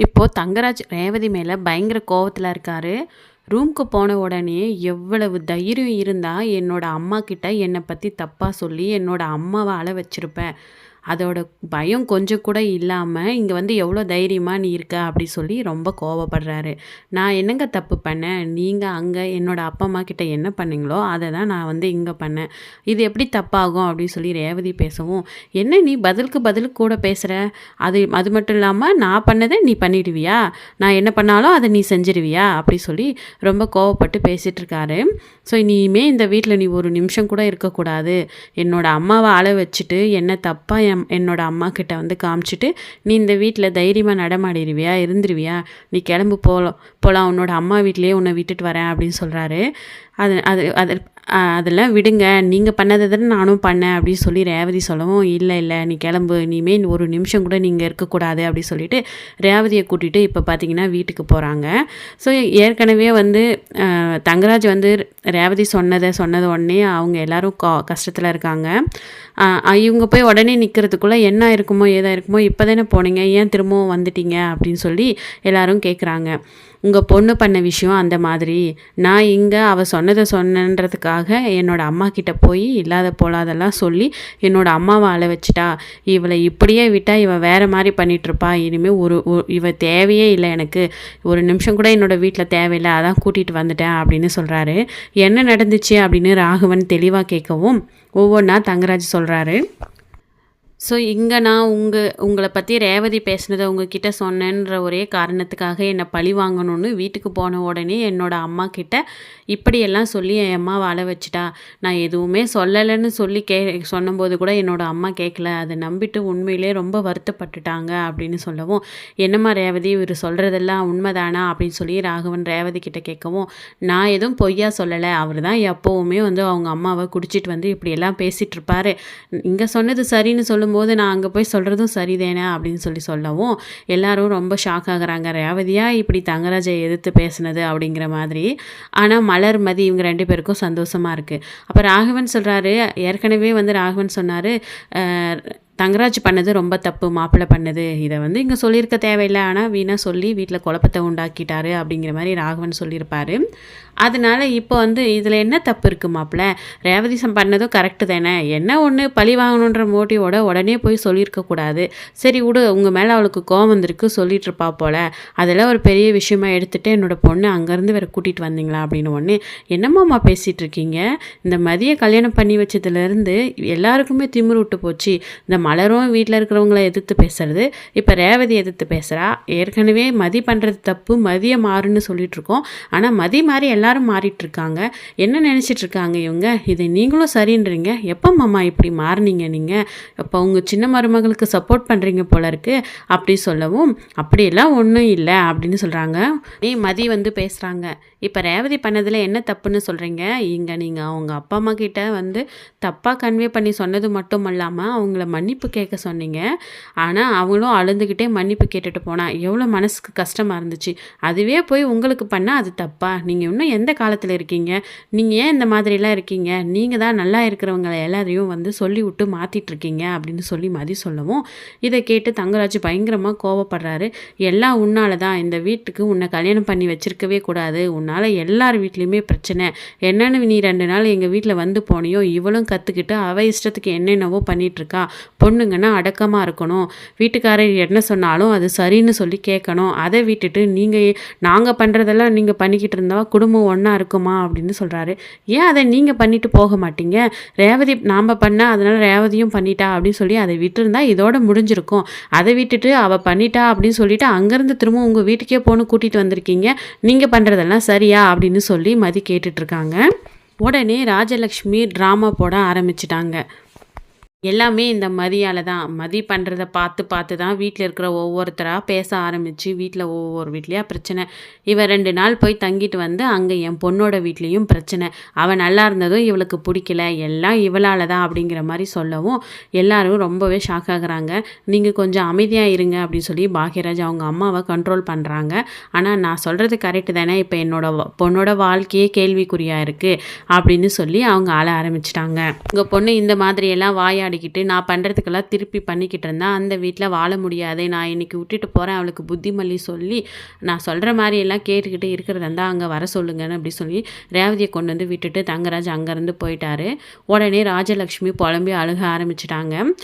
இப்போது தங்கராஜ் ரேவதி மேலே பயங்கர கோவத்தில் இருக்கார். ரூமுக்கு போன உடனே எவ்வளவு தைரியம் இருந்தால் என்னோட அம்மா கிட்ட என்னை பற்றி தப்பாக சொல்லி என்னோட அம்மாவை அழ வச்சுருப்பேன். அதோட பயம் கொஞ்சம் கூட இல்லாமல் இங்கே வந்து எவ்வளோ தைரியமாக நீ இருக்க அப்படி சொல்லி ரொம்ப கோவப்படுறாரு. நான் என்னங்க தப்பு பண்ணேன்? நீங்கள் அங்கே என்னோடய அப்பா அம்மா கிட்ட என்ன பண்ணீங்களோ அதை தான் நான் வந்து இங்கே பண்ணேன். இது எப்படி தப்பாகும் அப்படின்னு சொல்லி ரேவதி பேசவும், என்ன நீ பதிலுக்கு பதிலுக்கு கூட பேசுகிற? அது மட்டும் இல்லாமல் நான் பண்ணதை நீ பண்ணிடுவியா? நான் என்ன பண்ணாலும் அதை நீ செஞ்சிருவியா? அப்படி சொல்லி ரொம்ப கோவப்பட்டு பேசிகிட்டு இருக்காரு. ஸோ இனிமே இந்த வீட்டில் நீ ஒரு நிமிஷம் கூட இருக்கக்கூடாது. என்னோடய அம்மாவை அழ வச்சுட்டு என்ன தப்பாக என்னோட அம்மா கிட்ட வந்து காமிச்சிட்டு நீ இந்த வீட்டில் தைரியமாக நடமாடிடுவியா, இருந்துருவியா? நீ கிளம்பு போகலாம், உன்னோட அம்மா வீட்லேயே உன்னை விட்டுட்டு வரேன் அப்படின்னு சொல்கிறாரு. அது அது அது அதெல்லாம் விடுங்க, நீங்கள் பண்ணதை தானே நானும் பண்ணேன் அப்படின்னு சொல்லி ரேவதி சொல்லவும், இல்லை நீ கிளம்பு, இனிமேல் ஒரு நிமிஷம் கூட நீங்கள் இருக்கக்கூடாது அப்படி சொல்லிட்டு ரேவதியை கூட்டிகிட்டு இப்போ பார்த்தீங்கன்னா வீட்டுக்கு போகிறாங்க. ஸோ ஏற்கனவே வந்து தங்கராஜ் வந்து ரேவதி சொன்னது உடனே அவங்க எல்லோரும் கஷ்டத்தில் இருக்காங்க. இவங்க போய் உடனே நிற்கிறதுக்குள்ளே என்ன இருக்குமோ ஏதா இருக்குமோ, இப்போ தானே போனீங்க, ஏன் திரும்பவும் வந்துட்டீங்க அப்படின்னு சொல்லி எல்லோரும் கேட்குறாங்க. உங்கள் பொண்ணு பண்ண விஷயம் அந்த மாதிரி, நான் இங்கே அவள் சொன்னன்றதுக்காக என்னோடய அம்மா கிட்ட போய் இல்லாத போலாதெல்லாம் சொல்லி என்னோடய அம்மாவை அழ வச்சுட்டா. இவளை இப்படியே விட்டால் இவள் வேறு மாதிரி பண்ணிகிட்ருப்பா. இனிமேல் இவ தேவையே இல்லை எனக்கு, ஒரு நிமிஷம் கூட என்னோடய வீட்டில் தேவையில்லை, அதான் கூட்டிகிட்டு வந்துட்டேன் அப்படின்னு சொல்கிறாரு. என்ன நடந்துச்சு அப்படின்னு ராகவன் தெளிவாக கேட்கவும் ஒவ்வொன்றா தங்கராஜ் சொல்கிறாரு. ஸோ இங்கே நான் உங்களை பற்றி ரேவதி பேசினதை உங்ககிட்ட சொன்னேன்ற ஒரே காரணத்துக்காக என்னை பழி வாங்கணும்னு வீட்டுக்கு போன உடனே என்னோடய அம்மா கிட்ட இப்படியெல்லாம் சொல்லி என் அம்மாவை அழ வச்சுட்டா. நான் எதுவுமே சொல்லலைன்னு சொல்லி சொன்னபோது கூட என்னோடய அம்மா கேட்கல, அதை நம்பிட்டு உண்மையிலே ரொம்ப வருத்தப்பட்டுட்டாங்க அப்படின்னு சொல்லவும், என்னம்மா ரேவதி இவர் சொல்கிறதெல்லாம் உண்மைதானா அப்படின்னு சொல்லி ராகவன் ரேவதி கிட்ட கேட்கவும், நான் எதுவும் பொய்யா சொல்லலை, அவர் தான் எப்போவுமே வந்து அவங்க அம்மாவை குடிச்சிட்டு வந்து இப்படியெல்லாம் பேசிகிட்டு இருப்பார். இங்கே சொன்னது சரின்னு சொல்லும்போது நான் அங்கே போய் சொல்கிறதும் சரிதேனே அப்படின்னு சொல்லவும் எல்லாரும் ரொம்ப ஷாக் ஆகுறாங்க. ரேவதியா இப்படி தங்கராஜை எதிர்த்து பேசுனது அப்படிங்கிற மாதிரி. ஆனால் மலர் மதி இவங்க 2 பேருக்கும் சந்தோஷமாக இருக்குது. அப்போ ராகவன் சொல்கிறாரு, ஏற்கனவே வந்து ராகவன் சொன்னார், தங்கராஜ் பண்ணது ரொம்ப தப்பு, மாப்பிள்ளை பண்ணது, இதை வந்து இங்கே சொல்லியிருக்க தேவையில்லை, ஆனால் வீணாக சொல்லி வீட்டில் குழப்பத்தை உண்டாக்கிட்டாரு அப்படிங்கிற மாதிரி ராகவன் சொல்லியிருப்பார். அதனால் இப்போ வந்து இதில் என்ன தப்பு இருக்குது மாப்பிள்ளை? ரேவதி பண்ணதும் கரெக்டு தானே, என்ன ஒன்று பழி வாங்கணுன்ற மோட்டிவோட உடனே போய் சொல்லியிருக்கக்கூடாது. சரி விடு, உங்கள் மேலே அவளுக்கு கோவம் வந்திருக்கு, சொல்லிட்டுருப்பா போல், அதெல்லாம் ஒரு பெரிய விஷயமா எடுத்துகிட்டு என்னோடய பொண்ணு அங்கேருந்து வேறு கூட்டிகிட்டு வந்தீங்களா அப்படின்னு ஒன்று என்னம்மாம்மா பேசிகிட்டு இருக்கீங்க? இந்த மதியை கல்யாணம் பண்ணி வச்சதுலேருந்து எல்லாருக்குமே திமிரு விட்டு போச்சு. இந்த மலரும் வீட்டில் இருக்கிறவங்கள எதிர்த்து பேசுறது, இப்போ ரேவதி எதிர்த்து பேசுகிறா. ஏற்கனவே மதி பண்ணுறது தப்பு, மதியை மாறுன்னு சொல்லிகிட்ருக்கோம், ஆனால் மதி மாறி எல்லாரும் மாறிட்டுருக்காங்க. என்ன நினச்சிட்ருக்காங்க இவங்க? இதை நீங்களும் சரின்றீங்க. எப்போ மாமா இப்படி மாறினீங்க நீங்கள்? இப்போ உங்கள் சின்ன மருமகளுக்கு சப்போர்ட் பண்ணுறீங்க போல இருக்குது அப்படி சொல்லவும், அப்படியெல்லாம் ஒன்றும் இல்லை அப்படின்னு சொல்கிறாங்க. மதி வந்து பேசுகிறாங்க, இப்போ ரேவதி பண்ணதில் என்ன தப்புன்னு சொல்கிறீங்க? இங்கே நீங்கள் அவங்க அப்பா அம்மா கிட்ட வந்து தப்பாக கன்வே பண்ணி சொன்னது மட்டும் இல்லாமல் அவங்கள மன்னிப்பு கேட்க சொன்னீங்க. ஆனால் அவங்களும் அழுந்துக்கிட்டே மன்னிப்பு கேட்டுட்டு போனால் எவ்வளோ மனசுக்கு கஷ்டமாக இருந்துச்சு. அதுவே போய் உங்களுக்கு பண்ணால் அது தப்பா? நீங்கள் இன்னும் எந்த காலத்தில் இருக்கீங்க? நீங்கள் ஏன் இந்த மாதிரிலாம் இருக்கீங்க? நீங்கள் தான் நல்லா இருக்கிறவங்களை எல்லாரையும் வந்து சொல்லி விட்டு மாற்றிட்டுருக்கீங்க அப்படின்னு சொல்லி மதி சொல்லவும், இதை கேட்டு தங்கராஜ் பயங்கரமாக கோவப்படுறாரு. எல்லாம் உன்னால தான், இந்த வீட்டுக்கு உன்னை கல்யாணம் பண்ணி வச்சிருக்கவே கூடாது, உன்னால் எல்லார் வீட்லேயுமே பிரச்சனை. என்னென்னு நீ 2 நாள் எங்கள் வீட்டில் வந்து போனியோ, இவளும் கற்றுக்கிட்டு அவள் இஷ்டத்துக்கு என்னென்னவோ பண்ணிகிட்ருக்கா. பொண்ணுங்கன்னா அடக்கமாக இருக்கணும், வீட்டுக்காரர் என்ன சொன்னாலும் அது சரின்னு சொல்லி கேட்கணும். அதை விட்டுட்டு நாங்கள் பண்ணுறதெல்லாம் நீங்கள் பண்ணிக்கிட்டு இருந்தால் குடும்பம் ஒன்றா இருக்குமா அப்படின்னு சொல்கிறாரு. ஏன் அதை நீங்கள் பண்ணிட்டு போக மாட்டீங்க? ரேவதி நாம் பண்ணால் அதனால் ரேவதியும் பண்ணிட்டா அப்படின்னு சொல்லி அதை விட்டுருந்தா இதோட முடிஞ்சிருக்கும். அதை விட்டுட்டு அவள் பண்ணிட்டா அப்படின்னு சொல்லிட்டு அங்கேருந்து திரும்ப உங்கள் வீட்டுக்கே போன்னு கூட்டிகிட்டு வந்திருக்கீங்க. நீங்கள் பண்ணுறதெல்லாம் சரியா அப்படின்னு சொல்லி மதி கேட்டுட்ருக்காங்க. உடனே ராஜலக்ஷ்மி ட்ராமா போட ஆரம்பிச்சிட்டாங்க. எல்லாமே இந்த மதியால் தான். மதி பண்ணுறத பார்த்து தான் வீட்டில் இருக்கிற ஒவ்வொருத்தராக பேச ஆரம்பித்து வீட்டில் ஒவ்வொரு வீட்லேயா பிரச்சனை. இவன் 2 நாள் போய் தங்கிட்டு வந்து அங்கே என் பொண்ணோட வீட்லேயும் பிரச்சனை. அவன் நல்லா இருந்ததும் இவளுக்கு பிடிக்கல, எல்லாம் இவளால் தான் அப்படிங்கிற மாதிரி சொல்லவும் எல்லாரும் ரொம்பவே ஷாக் ஆகுறாங்க. நீங்கள் கொஞ்சம் அமைதியாக இருங்க அப்படின்னு சொல்லி பாக்யராஜ் அவங்க அம்மாவை கண்ட்ரோல் பண்ணுறாங்க. ஆனால் நான் சொல்கிறது கரெக்டு தானே, இப்போ பொண்ணோட வாழ்க்கையே கேள்விக்குறியாக இருக்குது அப்படின்னு சொல்லி அவங்க ஆள ஆரம்பிச்சிட்டாங்க. உங்கள் பொண்ணு இந்த மாதிரியெல்லாம் வாயாடி வாயாடிக்கிட்டு நான் பண்ணுறதுக்கெல்லாம் திருப்பி பண்ணிக்கிட்டு இருந்தா அந்த வீட்டில் வாழ முடியாது, நான் இன்றைக்கி விட்டுட்டு போகிறேன், அவளுக்கு புத்திமல்லி சொல்லி நான் சொல்கிற மாதிரி எல்லாம் கேட்டுக்கிட்டு இருக்கிறதா இருந்தால் அங்கே வர சொல்லுங்கன்னு அப்படி சொல்லி ரேவதியை கொண்டு வந்து விட்டுட்டு தங்கராஜ் அங்கேருந்து போயிட்டாரு. உடனே ராஜலக்ஷ்மி புலம்பி அழுக ஆரம்பிச்சிட்டாங்க.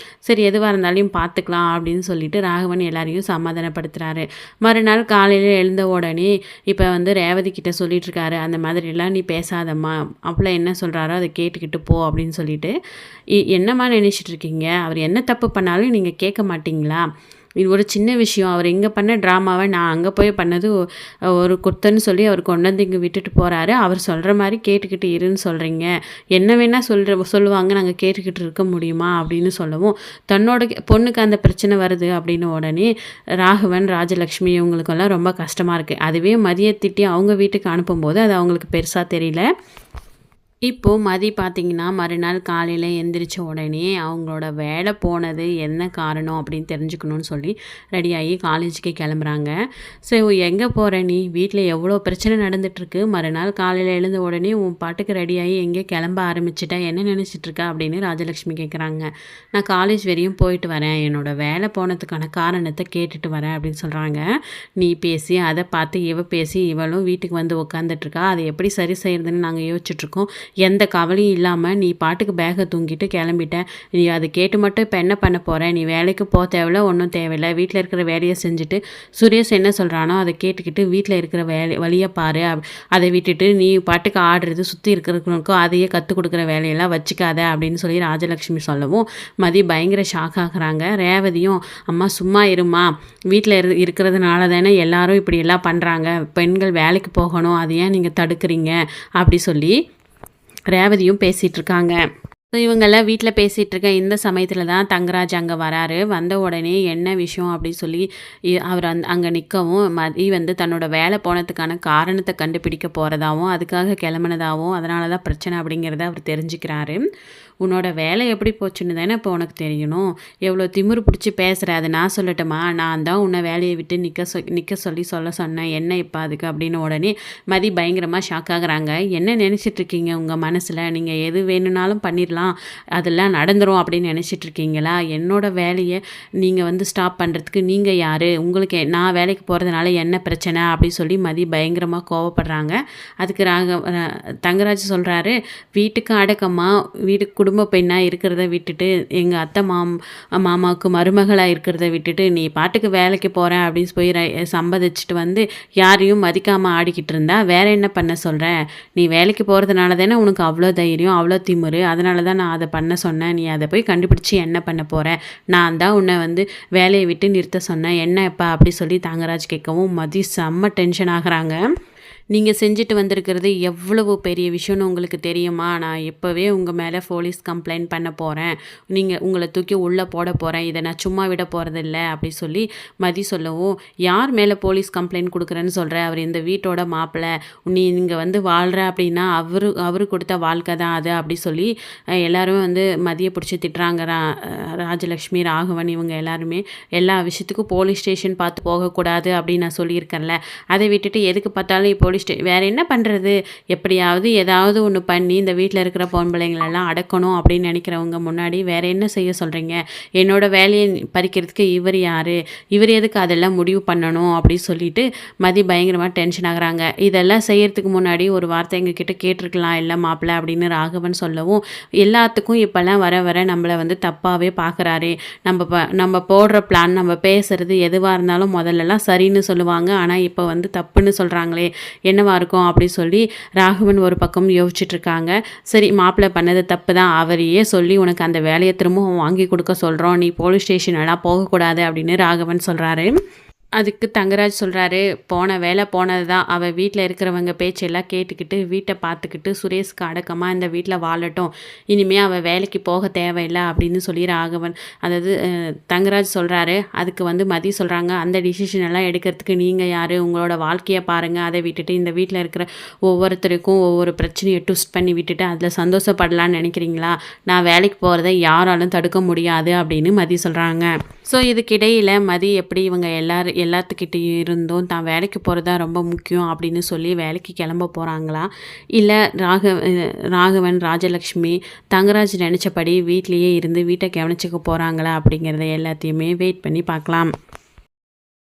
சரி எதுவாக இருந்தாலும் பார்த்துக்கலாம் அப்படின்னு சொல்லிட்டு ராகவன் எல்லாரையும் சமாதானப்படுத்துகிறாரு. மறுநாள் காலையில் எழுந்த உடனே இப்போ வந்து ரேவதி கிட்ட சொல்லிட்டு இருக்காரு, அந்த மாதிரிலாம் நீ பேசாதம்மா, அப்பள என்ன சொல்கிறாரோ அதை கேட்டுக்கிட்டு போ அப்படின்னு சொல்லிட்டு. என்னம்மா நினச்சிட்டு இருக்கீங்க, அவர் என்ன தப்பு பண்ணாலும் நீங்கள் கேட்க மாட்டிங்களா, இது ஒரு சின்ன விஷயம், அவர் இங்கே பண்ண ட்ராமாவை நான் அங்கே போய் பண்ணது ஒரு குத்தன்னு சொல்லி அவர் கொண்டு வந்து இங்கே விட்டுட்டு போகிறாரு, அவர் சொல்கிற மாதிரி கேட்டுக்கிட்டு இருன்னு சொல்கிறீங்க, என்ன வேணால் சொல்லுவாங்க, நாங்கள் கேட்டுக்கிட்டு இருக்க முடியுமா அப்படின்னு சொல்லவும் தன்னோட பொண்ணுக்கு அந்த பிரச்சனை வருது அப்படின்னு உடனே ராகவன் ராஜலக்ஷ்மி இவங்களுக்கெல்லாம் ரொம்ப கஷ்டமாக இருக்குது. அதுவே மதியை திட்டி அவங்க வீட்டுக்கு அனுப்பும்போது அது அவங்களுக்கு பெருசாக தெரியல. இப்போது மதி பார்த்திங்கன்னா மறுநாள் காலையில் எந்திரிச்ச உடனே அவங்களோட வேலை போனது என்ன காரணம் அப்படின்னு தெரிஞ்சுக்கணுன்னு சொல்லி ரெடியாகி காலேஜுக்கு கிளம்புறாங்க. ஸோ எங்கே போகிற நீ, வீட்டில் எவ்வளோ பிரச்சனை நடந்துகிட்ருக்கு, மறுநாள் காலையில் எழுந்த உடனே உன் பாட்டுக்கு ரெடியாகி எங்கே கிளம்ப ஆரம்பிச்சிட்டேன், என்ன நினச்சிட்ருக்க அப்படின்னு ராஜலக்ஷ்மி கேட்குறாங்க. நான் காலேஜ் வரையும் போயிட்டு வரேன், என்னோடய வேலை போனதுக்கான காரணத்தை கேட்டுட்டு வரேன் அப்படின்னு சொல்கிறாங்க. நீ பேசி அதை பார்த்து இவ பேசி இவளும் வீட்டுக்கு வந்து உட்காந்துட்ருக்கா, அதை எப்படி சரி செய்கிறதுன்னு நாங்கள் யோசிச்சுட்ருக்கோம், எந்த கவலையும் இல்லாமல் நீ பாட்டுக்கு பேக்கை தூங்கிட்டு கிளம்பிட்ட, நீ அதை கேட்டு மட்டும் இப்போ என்ன பண்ண போகிற, நீ வேலைக்கு போக தேவையில்ல, ஒன்றும் தேவையில்லை, வீட்டில் இருக்கிற வேலையை செஞ்சுட்டு சுரேஷ் என்ன சொல்கிறானோ அதை கேட்டுக்கிட்டு வீட்டில் இருக்கிற வழியை பாரு, அதை விட்டுட்டு நீ பாட்டுக்கு ஆடுறது சுற்றி இருக்கிறவங்களுக்கும் அதையே கற்றுக் கொடுக்குற வேலையெல்லாம் வச்சுக்காத அப்படின்னு சொல்லி ராஜலக்ஷ்மி சொல்லவும் மதி பயங்கர ஷாக் ஆகுறாங்க. ரேவதியும் அம்மா சும்மா இருமா, வீட்டில் இருக்கிறதுனால தானே எல்லாரும் இப்படி எல்லாம் பண்ணுறாங்க, பெண்கள் வேலைக்கு போகணும், அதை ஏன் நீங்கள் தடுக்கிறீங்க அப்படி சொல்லி ரேவதியும் பேசிகிட்டு இருக்காங்க. ஸோ இவங்கெல்லாம் வீட்டில் பேசிகிட்டு இருக்க இந்த சமயத்தில் தான் தங்கராஜ் அங்கே வராரு. வந்த உடனே என்ன விஷயம் அப்படின்னு சொல்லி அவர் அங்கே நிற்கவும் மதி வந்து தன்னோட வேலை போனதுக்கான காரணத்தை கண்டுபிடிக்க போகிறதாவும் அதுக்காக கிளம்புனதாகவும் அதனால தான் பிரச்சனை அப்படிங்கிறத அவர் தெரிஞ்சுக்கிறாரு. உன்னோட வேலை எப்படி போச்சுன்னு தானே இப்போ உனக்கு தெரியணும், எவ்வளோ திமிரு பிடிச்சி பேசுகிற, அதை நான் சொல்லட்டுமா, நான் தான் உன்னை வேலையை விட்டு நிற்க சொல்லி சொன்னேன், என்ன இப்போ அதுக்கு அப்படின்னு உடனே மதி பயங்கரமாக ஷாக் ஆகுறாங்க. என்ன நினச்சிட்ருக்கீங்க உங்கள் மனசில், நீங்கள் எது வேணும்னாலும் பண்ணிடலாம், அதெல்லாம் நடந்துடும் அப்படின்னு நினச்சிட்ருக்கீங்களா, என்னோட வேலையை நீங்கள் வந்து ஸ்டாப் பண்ணுறதுக்கு நீங்கள் யார், உங்களுக்கு நான் வேலைக்கு போகிறதுனால என்ன பிரச்சனை அப்படின்னு சொல்லி மதி பயங்கரமாக கோவப்படுறாங்க. அதுக்கு தங்கராஜ் சொல்கிறாரு, வீட்டுக்கு அடக்கமாக வீட்டுக்கு குடும்ப பெண்ணாக இருக்கிறத விட்டுட்டு எங்கள் அத்தை மாமாவுக்கு மருமகளாக இருக்கிறத விட்டுட்டு நீ பாட்டுக்கு வேலைக்கு போகிறேன் அப்படின்னு போய் சம்பாதிச்சுட்டு வந்து யாரையும் மதிக்காமல் ஆடிக்கிட்டு இருந்தா வேற என்ன பண்ண சொல்கிறேன், நீ வேலைக்கு போகிறதுனால தானே உனக்கு அவ்வளோ தைரியம் அவ்வளோ திமிரு, அதனால தான் நான் அதை பண்ண சொன்னேன், நீ அதை போய் கண்டுபிடிச்சி என்ன பண்ண போகிறேன், நான் தான் உன்னை வந்து வேலையை விட்டு நிறுத்த சொன்னேன், என்ன எப்போ அப்படி சொல்லி தங்கராஜ் கேட்கவும் மதி செம்ம டென்ஷன் ஆகுறாங்க. நீங்கள் செஞ்சுட்டு வந்திருக்கிறது எவ்வளவு பெரிய விஷயம்னு உங்களுக்கு தெரியுமா, நான் இப்போவே உங்கள் மேலே போலீஸ் கம்ப்ளைண்ட் பண்ண போகிறேன், உங்களை தூக்கி உள்ளே போட போகிறேன், இதை நான் சும்மா விட போகிறதில்ல அப்படி சொல்லி மதி சொல்லவும், யார் மேலே போலீஸ் கம்ப்ளைண்ட் கொடுக்குறேன்னு சொல்கிற, அவர் இந்த வீட்டோட மாப்பிள்ளை, நீங்கள் வந்து வாழ்கிற அப்படின்னா அவரு கொடுத்த வாழ்க்கை தான் அது அப்படி சொல்லி எல்லாரும் வந்து மதியை பிடிச்சி திட்டுறாங்க. ராஜலக்ஷ்மி ராகவன் இவங்க எல்லாருமே எல்லா விஷயத்துக்கும் போலீஸ் ஸ்டேஷன் பார்த்து போகக்கூடாது அப்படின்னு நான் சொல்லியிருக்கேன்ல, அதை விட்டுட்டு எதுக்கு பார்த்தாலும் இப்போ வேறு என்ன பண்ணுறது, எப்படியாவது ஏதாவது ஒன்று பண்ணி இந்த வீட்டில் இருக்கிற பொம்பளைங்களெல்லாம் அடக்கணும் அப்படின்னு நினைக்கிறவங்க முன்னாடி வேறு என்ன செய்ய சொல்கிறீங்க, என்னோட வேலையை பறிக்கிறதுக்கு இவர் யார், இவர் எதுக்கு அதெல்லாம் முடிவு பண்ணணும் அப்படின்னு சொல்லிட்டு மதி பயங்கரமாக டென்ஷன் ஆகுறாங்க. இதெல்லாம் செய்கிறதுக்கு முன்னாடி ஒரு வார்த்தை எங்ககிட்ட கேட்டிருக்கலாம் இல்லை மாப்பிள்ளை அப்படின்னு ராகவன் சொல்லவும், எல்லாத்துக்கும் இப்போல்லாம் வர வர நம்மளை வந்து தப்பாகவே பார்க்குறாரு, நம்ம போடுற பிளான் நம்ம பேசுகிறது எதுவாக இருந்தாலும் முதல்லலாம் சரின்னு சொல்லுவாங்க, ஆனால் இப்போ வந்து தப்புன்னு சொல்கிறாங்களே என்னவா இருக்கும் அப்படி சொல்லி ராகவன் ஒரு பக்கம் யோசிச்சுட்டு இருக்காங்க. சரி மாப்பிள்ளை பண்ணது தப்பு தான், அவரையே சொல்லி உனக்கு அந்த வேலையை திரும்பவும் வாங்கி கொடுக்க சொல்கிறோம், நீ போலீஸ் ஸ்டேஷன் எல்லாம் போகக்கூடாது அப்படின்னு ராகவன் சொல்கிறாரு. அதுக்கு தங்கராஜ் சொல்கிறாரு, போன வேலை போனது தான், அவள் வீட்டில் இருக்கிறவங்க பேச்செல்லாம் கேட்டுக்கிட்டு வீட்டை பார்த்துக்கிட்டு சுரேஷ்க்கு அடக்கமாக இந்த வீட்டில் வாழட்டும், இனிமேல் அவள் வேலைக்கு போக தேவையில்லை அப்படின்னு சொல்லி ராகவன் அதாவது தங்கராஜ் சொல்கிறாரு. அதுக்கு வந்து மதி சொல்கிறாங்க, அந்த டிசிஷன் எல்லாம் எடுக்கிறதுக்கு நீங்கள் யார், உங்களோட வாழ்க்கையை பாருங்கள், அதை விட்டுட்டு இந்த வீட்டில் இருக்கிற ஒவ்வொருத்தருக்கும் ஒவ்வொரு பிரச்சனையை ட்விஸ்ட் பண்ணி விட்டுட்டு அதில் சந்தோஷப்படலான்னு நினைக்கிறீங்களா, நான் வேலைக்கு போகிறத யாராலும் தடுக்க முடியாது அப்படின்னு மதி சொல்கிறாங்க. ஸோ இதுக்கிடையில் மதி எப்படி இவங்க எல்லாத்துக்கிட்டேயும் இருந்தும் தான் வேலைக்கு போகிறது தான் ரொம்ப முக்கியம் அப்படின்னு சொல்லி வேலைக்கு கிளம்ப போகிறாங்களா, இல்லை ராகவன் ராஜலக்ஷ்மி தங்கராஜ் நினச்சபடி வீட்லேயே இருந்து வீட்டை கவனிச்சுக்க போகிறாங்களா அப்படிங்கிறத எல்லாத்தையுமே வெயிட் பண்ணி பார்க்கலாம்.